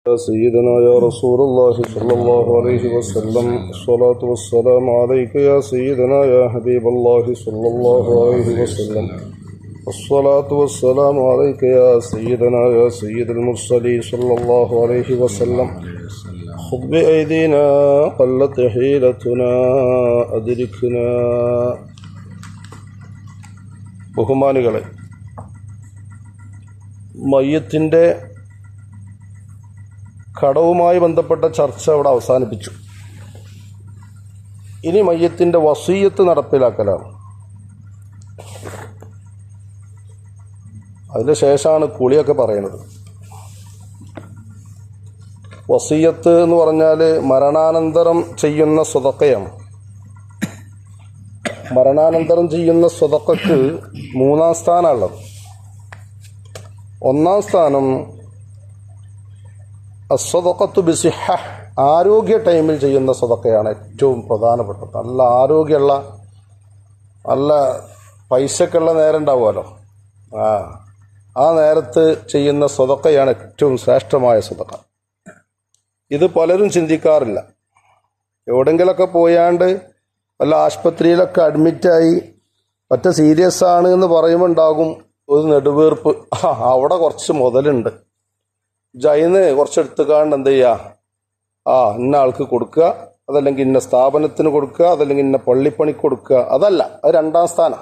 سيدنا يا رسول الله صلى الله عليه وسلم الصلاة والسلام عليك يا سيدنا يا حبيب الله صلى الله عليه وسلم الصلاة والسلام عليك يا سيدنا يا سيد المرسلين صلى الله عليه وسلم خذ بأيدينا قلت حيلتنا أدركنا. ബഹുമാനികളെ, മയ്യത്തിൻ്റെ കടവുമായി ബന്ധപ്പെട്ട ചർച്ച അവിടെ അവസാനിപ്പിച്ചു. ഇനി മയ്യത്തിൻ്റെ വസീയത്ത് നടപ്പിലാക്കലാണ്. അതിന് ശേഷമാണ് കുളിയൊക്കെ പറയുന്നത്. വസീയത്ത് എന്ന് പറഞ്ഞാൽ മരണാനന്തരം ചെയ്യുന്ന സ്വതക്കയാണ്. മരണാനന്തരം ചെയ്യുന്ന സ്വതക്കക്ക് 3-ാം സ്ഥാനമുള്ളത്. 1-ാം സ്ഥാനം അസ്സദഖത്തു ബിസിഹ, ആരോഗ്യ ടൈമിൽ ചെയ്യുന്ന സ്വതക്കയാണ് ഏറ്റവും പ്രധാനപ്പെട്ടത്. നല്ല ആരോഗ്യമുള്ള, നല്ല പൈസക്കുള്ള നേരം ഉണ്ടാവുമല്ലോ, ആ നേരത്ത് ചെയ്യുന്ന സ്വതക്കയാണ് ഏറ്റവും ശ്രേഷ്ഠമായ സ്വതക്ക. ഇത് പലരും ചിന്തിക്കാറില്ല. എവിടെങ്കിലൊക്കെ പോയാണ്ട് വല്ല ആശുപത്രിയിലൊക്കെ അഡ്മിറ്റായി മറ്റേ സീരിയസ് ആണ് എന്ന് പറയുമ്പോൾ ഉണ്ടാകും ഒരു നെടുവീർപ്പ്, അവിടെ കുറച്ച് മുതലുണ്ട്, ജൈന്ന് കുറച്ചെടുത്തുകാണ്ട് എന്ത് ചെയ്യുക, ഇന്ന ആൾക്ക് കൊടുക്കുക, അതല്ലെങ്കിൽ ഇന്ന സ്ഥാപനത്തിന് കൊടുക്കുക, അതല്ലെങ്കിൽ ഇന്ന പള്ളിപ്പണിക്ക് കൊടുക്കുക. അതല്ല, അത് 2-ാം സ്ഥാനം.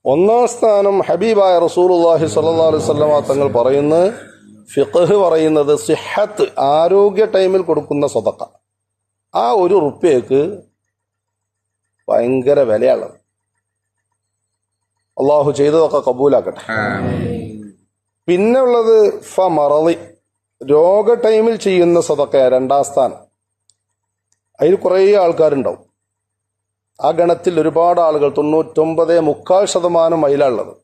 1-ാം സ്ഥാനം ഹബീബായ റസൂലുള്ളാഹി സ്വല്ലല്ലാഹു അലൈഹി വസല്ലമ തങ്ങൾ പറയുന്നത്, ഫിഖ്ഹ് പറയുന്നത്, സിഹത്ത്, ആരോഗ്യ ടൈമിൽ കൊടുക്കുന്ന സ്വതക്ക. ആ ഒരു റുപ്യക്ക് ഭയങ്കര വിലയുള്ളത്. അള്ളാഹു ചെയ്തതൊക്കെ കബൂലാക്കട്ടെ. പിന്നെ ഉള്ളത് മറളി, രോഗ ടൈമിൽ ചെയ്യുന്ന സ്വതക്ക 2-ാം സ്ഥാനം. അതിൽ കുറേ ആൾക്കാരുണ്ടാവും. ആ ഗണത്തിൽ ഒരുപാട് ആളുകൾ, 99.25% അതിലുള്ളത്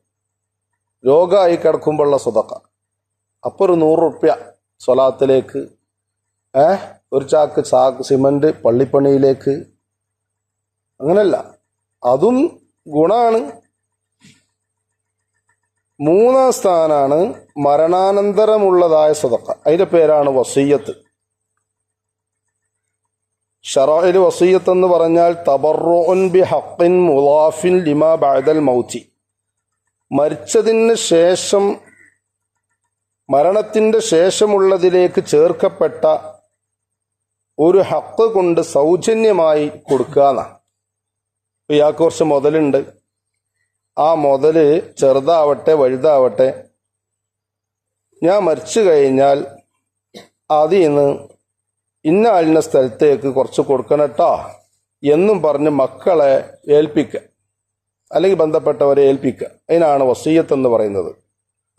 രോഗമായി കിടക്കുമ്പോഴുള്ള സ്വതക്ക. അപ്പോൾ ഒരു 100 റുപ്യ സ്വലാത്തിലേക്ക്, ഒരു ചാക്ക് സിമന്റ് പള്ളിപ്പണിയിലേക്ക്. അങ്ങനല്ല, അതും ഗുണാണ്. 3-ാം സ്ഥാനാണ് മരണാനന്തരമുള്ളതായ സ്വതക്ക. അതിന്റെ പേരാണ് വസീയത്ത്. ശറഅയിൽ വസീയത്ത് എന്ന് പറഞ്ഞാൽ തബറുഉൻ ബിഹഖിൻ മുളാഫിൻ ലിമാ ബഅദൽ മൗതി, മരിച്ചതിന് ശേഷം, മരണത്തിന്റെ ശേഷമുള്ളതിലേക്ക് ചേർക്കപ്പെട്ട ഒരു ഹക്ക് കൊണ്ട് സൗജന്യമായി കൊടുക്കുക. ഇയാൾക്ക് കുറച്ച് മുതലുണ്ട്, ആ മുതല് ചെറുതാവട്ടെ വലുതാവട്ടെ, ഞാൻ മരിച്ചു കഴിഞ്ഞാൽ അതിൽ നിന്ന് ഇന്ന ആളിന സ്ഥലത്തേക്ക് കുറച്ച് കൊടുക്കണട്ടോ എന്നും പറഞ്ഞ് മക്കളെ ഏൽപ്പിക്കുക, അല്ലെങ്കിൽ ബന്ധപ്പെട്ടവരെ ഏൽപ്പിക്കുക. അതിനാണ് വസീയത്ത് എന്ന് പറയുന്നത്.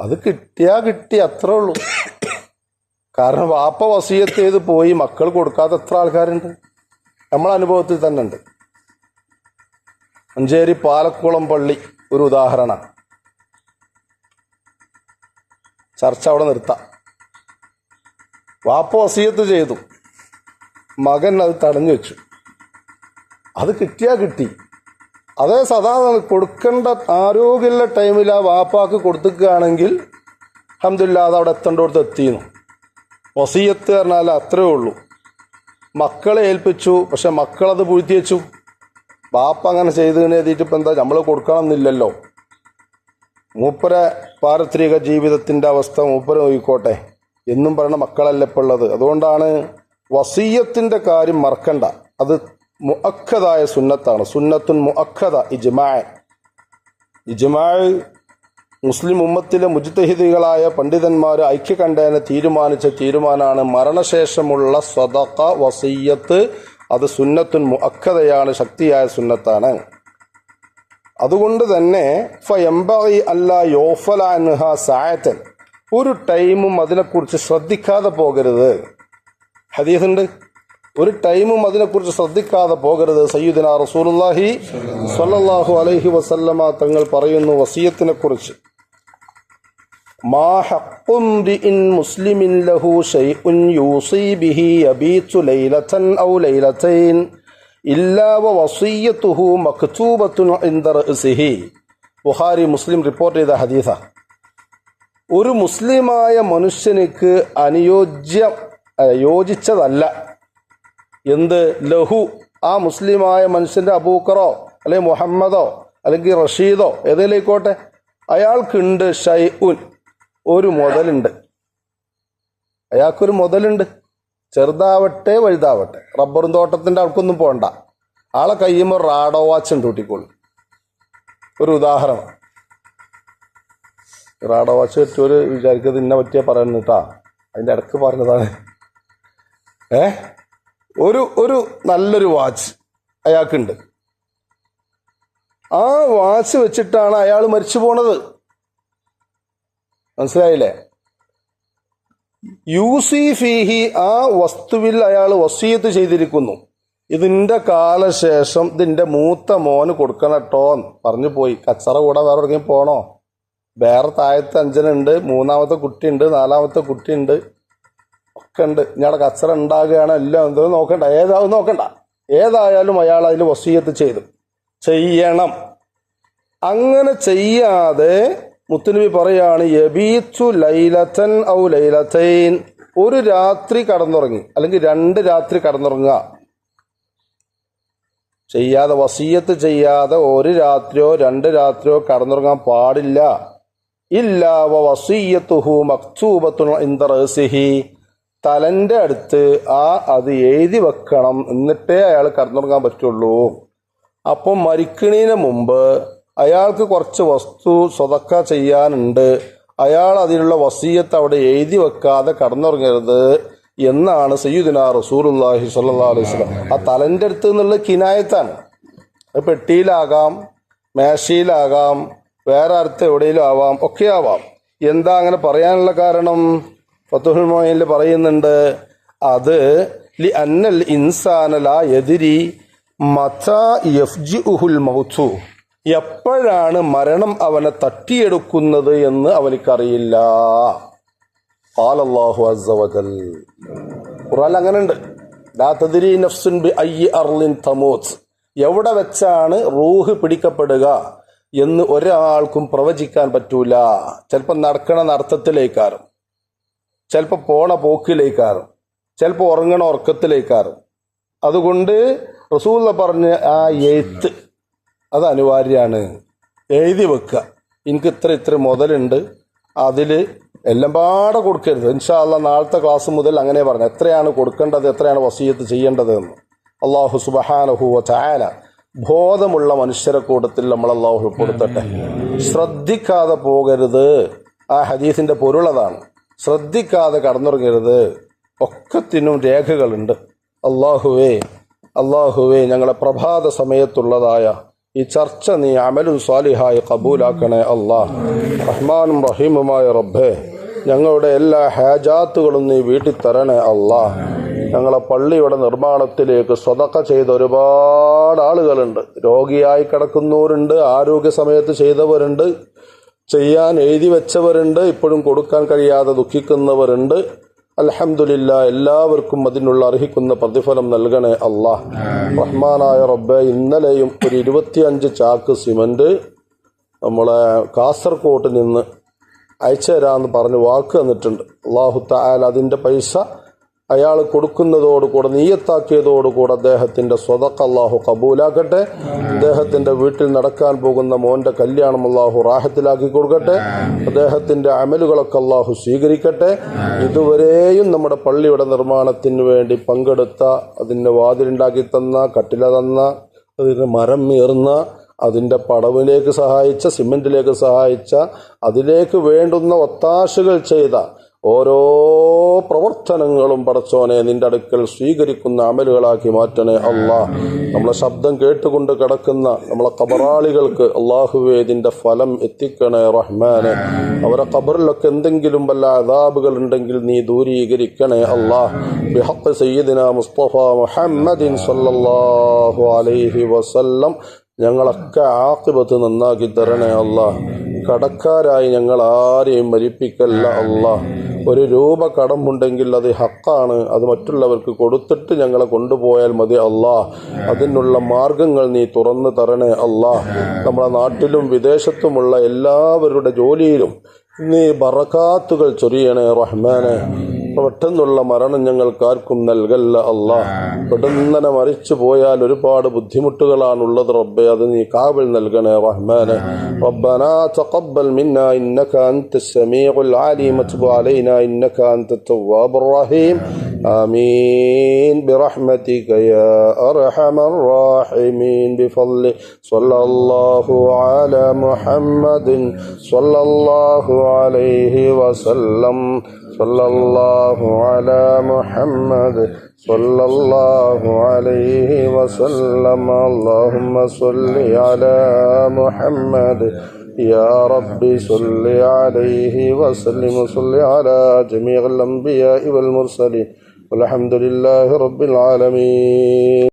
അത് കിട്ടിയാ കിട്ടി, അത്രേ ഉള്ളൂ. കാരണം വാപ്പ വസീയത്ത് ചെയ്ത് പോയി മക്കൾ കൊടുക്കാത്ത എത്ര ആൾക്കാരുണ്ട്, നമ്മളെ അനുഭവത്തിൽ തന്നെ ഉണ്ട്. മഞ്ചേരി പാലക്കുളം പള്ളി ഒരു ഉദാഹരണമാണ്. ചർച്ച അവിടെ നിർത്താം. വാപ്പ വസീയത്ത് ചെയ്തു, മകൻ അത് തടഞ്ഞു വെച്ചു. അത് കിട്ടിയാ കിട്ടി. അതേ സദാ കൊടുക്കേണ്ട ആരോഗ്യമുള്ള ടൈമിൽ ആ വാപ്പാക്ക് കൊടുക്കുകയാണെങ്കിൽ അൽഹംദുലില്ലാഹ് അത് അവിടെ എത്തേണ്ടടുത്ത് എത്തിയിരുന്നു. വസീയത്ത് പറഞ്ഞാൽ അത്രേ ഉള്ളൂ. മക്കളെ ഏൽപ്പിച്ചു, പക്ഷെ മക്കളത് പൂഴ്ത്തി വെച്ചു. ബാപ്പ അങ്ങനെ ചെയ്തതിന് എഴുതിയിട്ട് ഇപ്പം എന്താ, നമ്മൾ കൊടുക്കണം എന്നില്ലല്ലോ. മൂപ്പരെ പാരത്രിക ജീവിതത്തിൻ്റെ അവസ്ഥ മൂപ്പര നോക്കിക്കോട്ടെ എന്നും പറയുന്ന മക്കളല്ല ഇപ്പോൾ ഉള്ളത്. അതുകൊണ്ടാണ് വസീയത്തിൻ്റെ കാര്യം മറക്കണ്ട. അത് മുഅക്കദായ സുന്നത്താണ്. സുന്നത്തുൻ മുഅക്കദ, ഇജ്മാ മുസ്ലിം ഉമ്മത്തിലെ മുജ്തഹിദികളായ പണ്ഡിതന്മാർ ഐക്യകണ്ഠേന തീരുമാനിച്ച തീരുമാനമാണ് മരണശേഷമുള്ള സ്വതക്ക വസീയത്ത്. അത് സുന്നത്തുൻ മുഅക്കദയാണ്, ശക്തിയായ സുന്നത്താണ്. അതുകൊണ്ട് തന്നെ ഫയംബഗി അല്ലാ യുഗ്ഫല അൻഹാ സഅതൻ, ഒരു ടൈമും അതിനെക്കുറിച്ച് ശ്രദ്ധിക്കാതെ പോകരുത്. ഹദീസുണ്ട്, ഒരു ടൈമും അതിനെക്കുറിച്ച് ശ്രദ്ധിക്കാതെ പോകരുത്. സയ്യിദുനാ റസൂലുള്ളാഹി സ്വല്ലല്ലാഹു അലൈഹി വസല്ലമ തങ്ങൾ പറയുന്നു വസിയത്തിനെ കുറിച്ച്, മാ ഹഖ്ഖു ഇംറിഇൻ മുസ്ലിമിൻ ലഹു ശൈഉൻ യൂസി ബിഹി യബീതു ലൈലതൻ ഔ ലൈലതൈൻ ഇല്ലാ വസിയ്യതുഹു മക്തൂബത്തുൻ ഇൻദ റഅസിഹി. ബുഖാരി മുസ്ലിം റിപ്പോർട്ട് ചെയ്ത ഹദീസാ. ഒരു മുസ്ലിമായ മനുഷ്യനിക്ക് യോജിച്ചതല്ല എന്ത് ലഹു ആ മുസ്ലിമായ മനുഷ്യന്റെ അബൂക്കറോ അല്ലെങ്കിൽ മുഹമ്മദോ അല്ലെങ്കിൽ റഷീദോ ഏതെങ്കിലേക്കോട്ടെ അയാൾക്കുണ്ട് ഷൈഉൻ ഒരു മുതലുണ്ട്, അയാൾക്കൊരു മുതലുണ്ട്, ചെറുതാവട്ടെ വലുതാവട്ടെ. റബ്ബറും തോട്ടത്തിന്റെ ആൾക്കൊന്നും പോകണ്ട, ആളെ കയ്യുമ്പോൾ റാഡോ വാച്ച് ഉണ്ട് കൂട്ടിക്കോളൂ. ഒരു ഉദാഹരണം, റാഡോ വാച്ച് പറ്റിയൊരു വിചാരിക്കുന്നത് ഇന്നെ പറ്റിയ പറയുന്നിട്ടാ, അതിന്റെ ഇടക്ക് പറഞ്ഞതാണ്. ഒരു നല്ലൊരു വാച്ച് അയാൾക്കുണ്ട്. ആ വാച്ച് വെച്ചിട്ടാണ് അയാൾ മരിച്ചു പോണത്. മനസ്സിലായില്ലേ? യൂസി ഫീഹി ആ വസ്തുവിൽ അയാൾ വസീയത്ത് ചെയ്തിരിക്കുന്നു, ഇതിന്റെ കാലശേഷം ഇതിന്റെ മൂത്ത മോന് കൊടുക്കണട്ടോ പറഞ്ഞു പോയി. കച്ചറ കൂടെ വേറെ എവിടെയെങ്കിലും പോണോ? വേറെ താഴത്തെ 5 മൂന്നാമത്തെ കുട്ടിയുണ്ട്, 4ാമത്തെ കുട്ടിയുണ്ട്, ഒക്കെ ഉണ്ട്. ഇയാളെ കച്ചറ ഉണ്ടാകുകയാണ്, എല്ലാം എന്തെങ്കിലും നോക്കണ്ട, നോക്കണ്ട. ഏതായാലും അയാൾ അതിൽ വസീയത്ത് ചെയ്യണം. അങ്ങനെ ചെയ്യാതെ മുത്തുനബി പറയാണ് യബീതു ലൈലതൻ ഔ ലൈലതൈൻ, ഒരു രാത്രി കടന്നുറങ്ങി അല്ലെങ്കിൽ 2 രാത്രി കടന്നുറങ്ങുക ചെയ്യാതെ, വസീയത്ത് ചെയ്യാതെ 1 രാത്രിയോ 2 രാത്രിയോ കടന്നുറങ്ങാൻ പാടില്ല. ഇല്ലാ വസീയത്തുഹു മക്തൂബത്തുൻ ഇൻദ റഅസിഹി, തലന്റെ അടുത്ത് അത് എഴുതി വെക്കണം, എന്നിട്ടേ അയാൾ കടന്നുറങ്ങാൻ പറ്റുള്ളൂ. അപ്പം മരിക്കണീന് മുമ്പ് അയാൾക്ക് കുറച്ച് വസ്തു സ്വതക്ക ചെയ്യാനുണ്ട്, അയാൾ അതിനുള്ള വസീയത്ത് അവിടെ എഴുതി വെക്കാതെ കടന്നുറങ്ങരുത് എന്നാണ് സയ്യിദുനാ റസൂലുള്ളാഹി സ്വല്ലല്ലാഹു അലൈഹി വസല്ലം. ആ തലന്റെ അടുത്ത് എന്നുള്ള കിനായത്താണ്. അത് പെട്ടിയിലാകാം, മേശയിലാകാം, വേറെ അടുത്ത് എവിടെയെങ്കിലും ആവാം, ഒക്കെ ആവാം. എന്താ അങ്ങനെ പറയാനുള്ള കാരണം? ഫതുഹുൽ മുഈനിൽ പറയുന്നുണ്ട്, അത് ലി അന്നൽ ഇൻസാന ലാ യദ്രി മതാ യഫ്ജിഉഹുൽ മൗതു, എപ്പോഴാണ് മരണം അവനെ തട്ടിയെടുക്കുന്നത് എന്ന് അവനിക്കറിയില്ല. ഖാലല്ലാഹു അസ്സ വജൽ, ഖുർആനിൽ അങ്ങനെയുണ്ട്, ലാ തദ്രി നഫ്സുൻ ബി അയ്യി അർളിൻ തമൂത്ത്, എവിടെ വെച്ചാണ് റൂഹ് പിടിക്കപ്പെടുക എന്ന് ഒരാൾക്കും പ്രവചിക്കാൻ പറ്റൂല. ചിലപ്പോൾ നടക്കണ നടത്തത്തിലേക്കാരും, ചിലപ്പോൾ പോണ പോക്കിലേക്കാരും, ചിലപ്പോൾ ഉറങ്ങണ ഉറക്കത്തിലേക്കാരും. അതുകൊണ്ട് റസൂൽ പറഞ്ഞ ആ എഴുത്ത് അത് അനിവാര്യമാണ്. എഴുതി വെക്കുക, എനിക്ക് ഇത്ര മുതലുണ്ട്, അതിൽ എല്ലാം പാടെ കൊടുക്കരുത്. ഇൻഷാ അല്ലാഹ് നാളത്തെ ക്ലാസ് മുതൽ അങ്ങനെ പറഞ്ഞു എത്രയാണ് കൊടുക്കേണ്ടത്, എത്രയാണ് വസീയത്ത് ചെയ്യേണ്ടത് എന്ന്. അല്ലാഹു സുബ്ഹാനഹു വ തആല ബോധമുള്ള മനുഷ്യരെ കൂട്ടത്തിൽ നമ്മൾ അല്ലാഹു ഉൾപ്പെടുത്തട്ടെ. ശ്രദ്ധിക്കാതെ പോകരുത്, ആ ഹദീസിന്റെ പൊരുളതാണ്. ശ്രദ്ധിക്കാതെ കടന്നുറങ്ങരുത്, ഒക്കത്തിനും രേഖകളുണ്ട്. അല്ലാഹുവേ ഞങ്ങളെ പ്രഭാത സമയത്തുള്ളതായ ഈ ചർച്ച നീ അമലും സ്വാലിഹായി കബൂലാക്കണേ അല്ലാഹ്. റഹ്മാനും റഹീമുമായ റബ്ബേ, ഞങ്ങളുടെ എല്ലാ ഹാജാത്തുകളും നീ വീട്ടിൽ തരണേ അല്ലാഹ്. ഞങ്ങളെ പള്ളിയുടെ നിർമ്മാണത്തിലേക്ക് സ്വതക്ക ചെയ്ത ഒരുപാട് ആളുകളുണ്ട്. രോഗിയായി കിടക്കുന്നവരുണ്ട്, ആരോഗ്യ സമയത്ത് ചെയ്തവരുണ്ട്, ചെയ്യാൻ എഴുതി വെച്ചവരുണ്ട്, ഇപ്പോഴും കൊടുക്കാൻ കഴിയാതെ ദുഃഖിക്കുന്നവരുണ്ട്. അൽഹംദുലില്ലാ, എല്ലാവർക്കും അതിനുള്ള അർഹിക്കുന്ന പ്രതിഫലം നൽകണേ അല്ലാഹ്. റഹ്മാനായ റബ്ബേ, ഇന്നലെയും ഒരു 25 ചാക്ക് സിമന്റ് നമ്മളെ കാസർകോട്ട് നിന്ന് അയച്ചു തരാമെന്ന് പറഞ്ഞ് വാക്ക് തന്നിട്ടുണ്ട്. അല്ലാഹു തആല അതിന്റെ പൈസ അയാൾ കൊടുക്കുന്നതോടുകൂടെ നീയത്താക്കിയതോടുകൂടെ അദ്ദേഹത്തിന്റെ സ്വതക്ക അല്ലാഹു കബൂലാക്കട്ടെ. അദ്ദേഹത്തിന്റെ വീട്ടിൽ നടക്കാൻ പോകുന്ന മോന്റെ കല്യാണം അല്ലാഹു റാഹത്തിലാക്കി കൊടുക്കട്ടെ. അദ്ദേഹത്തിന്റെ അമലുകളൊക്കെ അല്ലാഹു സ്വീകരിക്കട്ടെ. ഇതുവരെയും നമ്മുടെ പള്ളിയുടെ നിർമ്മാണത്തിന് വേണ്ടി പങ്കെടുത്ത, അതിന്റെ വാതിലുണ്ടാക്കി തന്ന, കട്ടില തന്ന, അതിന് മരം ഏർന്ന, അതിന്റെ പടവിലേക്ക് സഹായിച്ച, സിമെന്റിലേക്ക് സഹായിച്ച, അതിലേക്ക് വേണ്ടുന്ന ഒത്താശകൾ ചെയ്ത ഓരോ പ്രവർത്തനങ്ങളും പടച്ചോനെ നിന്റെ അടുക്കൽ സ്വീകരിക്കുന്ന അമലുകളാക്കി മാറ്റണേ അല്ലാഹ്. നമ്മളെ ശബ്ദം കേട്ടുകൊണ്ട് കിടക്കുന്ന നമ്മളെ ഖബറാളികൾക്ക് അല്ലാഹുവേ ഇതിന്റെ ഫലം എത്തിക്കണേ റഹ്മാനെ. അവരെ ഖബറിലൊക്കെ എന്തെങ്കിലും വല്ല അദാബുകൾ ഉണ്ടെങ്കിൽ നീ ദൂരീകരിക്കണേ അല്ലാഹ്. ബിഹഖ് സയ്യിദിനാ മുസ്തഫ മുഹമ്മദിൻ സല്ലല്ലാഹു അലൈഹി വസല്ലം ഞങ്ങളൊക്കെ ആഖിബത്ത് നന്നാക്കി തരണേ അല്ലാഹ്. കടക്കാരായി ഞങ്ങൾ ആരെയും മരിപ്പിക്കല്ല അല്ലാഹ്. 1 രൂപ കടമുണ്ടെങ്കിൽ അത് ഹക്കാണ്, അത് മറ്റുള്ളവർക്ക് കൊടുത്തിട്ട് ഞങ്ങളെ കൊണ്ടുപോയാൽ മതി അല്ലാഹ്. അതിനുള്ള മാർഗങ്ങൾ നീ തുറന്നു തരണേ അല്ലാഹ്. നമ്മുടെ നാട്ടിലും വിദേശത്തുമുള്ള എല്ലാവരുടെ ജോലിയിലും നീ ബറകാത്തുകൾ ചൊരിയണേ റഹ്മാനെ. പെട്ടെന്നുള്ള മരണം ഞങ്ങൾക്കാർക്കും നൽകല്ല അല്ലാ. പെട്ടെന്ന് മരിച്ചു പോയാൽ ഒരുപാട് ബുദ്ധിമുട്ടുകളാണുള്ളത് റബ്ബേ. അത് നീ കാവൽ നൽകണേ റഹ്മാനെ. റബ്ബനാ തഖബ്ബൽ മിന്നാ ഇന്നക അൻതസ് സമീഉൽ അലീം വതുബ് അലൈനാ ഇന്നക അൻതത് തവ്വാബുർ റഹീം. ആമീൻ ബിറഹ്മതിക യാ അർഹമർ റഹീമീൻ. ബിഫضل സ്വല്ലല്ലാഹു അലാ മുഹമ്മദിൻ സ്വല്ലല്ലാഹു അലൈഹി വസല്ലം. സ്വല്ലല്ലാഹു അലാ മുഹമ്മദ് സ്വല്ലല്ലാഹു അലൈഹി വസല്ലം. അല്ലാഹുമ്മ സ്വല്ലി അലാ മുഹമ്മദ് യാ റബ്ബി സ്വല്ലി അലൈഹി വസല്ലിം. സ്വല്ലി അലാ ജമീഇൽ അംബിയാഇ വൽ മുർസലീൻ. വൽഹംദുലില്ലാഹി റബ്ബിൽ ആലമീൻ.